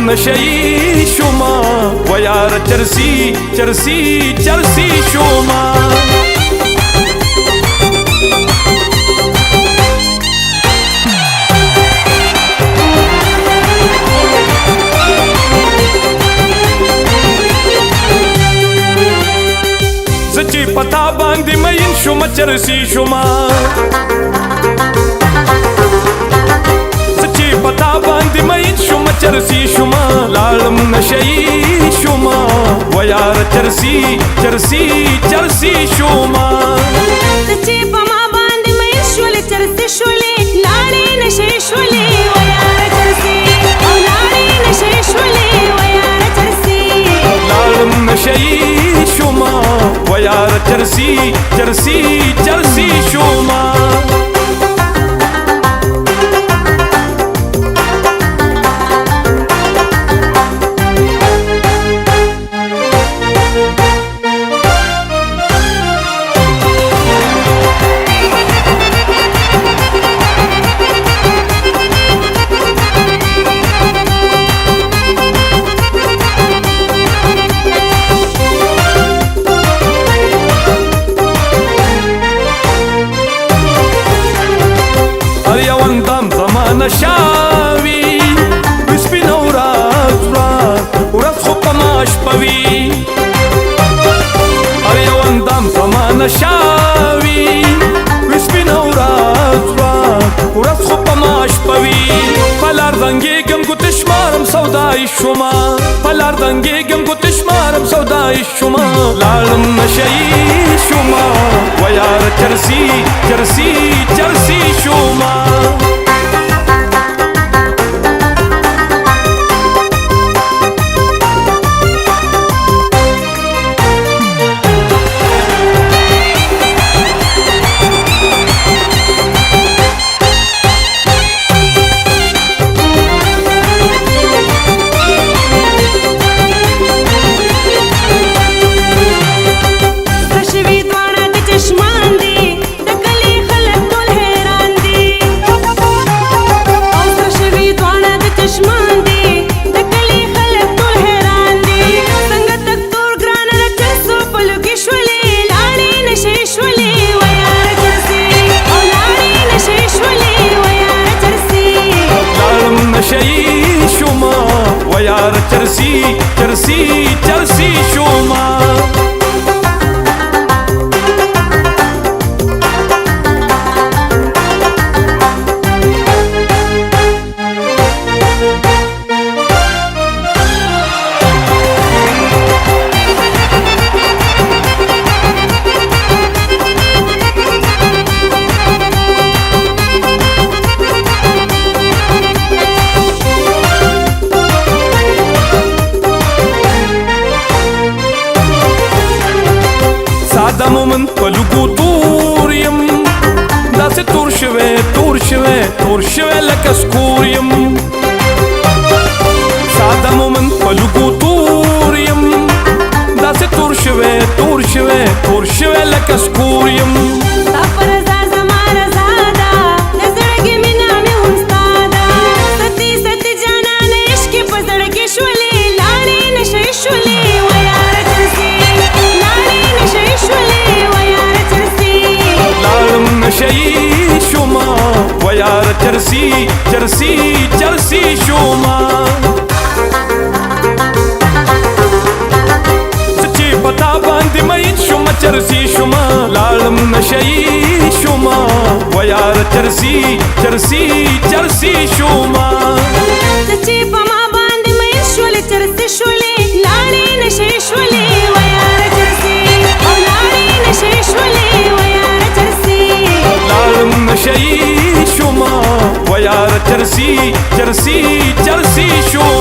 نشئی شما و یار چرسی چرسی چرسی شما زچی پتا باندې مین شما چرسی شما زچی پتا باندې مین شما چرسی شما لالم نشئی شما و یار چرسی چرسی چرسی شما زچی پما باندې مین شولې چرسی شولې لاړې نشې شولې و یار چرسی او لاړې نشې شولې و یار چرسی لالم نشئی شما و یار چرسی چرسی چرسی شما نشاوی بسپین ورځ ورځ خو په ما شپوي هر یو اندام زما نشاوي بسپین ورځ ورځ خو په ما شپوي په لار زنګېږم ګوتې شمارم سودایي شومه په لار زنګېږم ګوتې شمارم سودایي شومه لاړم نشهیي شومه و یاره چرسي چرسي چرسي شومه نشهیي شومه و یاره چرسي چرسي چرسي شومه ساده مومن په لوګو تور یم داسې تور شوی تور شوی تور شوی لکه سکور یم ساده مومن په لوګو تور یم داسې تور شوی تور شوی تور شوی لکه سکور یم نشهیي شومه و یاره چرسي چرسي چرسي شومه زه چې په تا باندې مین شومه چرسي شومه لاړم نشهیي شومه و یاره چرسي چرسي چرسي شومه زه چې په ما باندې مین شولې چرسي شولې لاړې نشې شولې و یاره چرسي او لاړې نشې شولې و یاره چرسي لالم نشهیي شومه و یاره چرسي چرسي چرسي شومه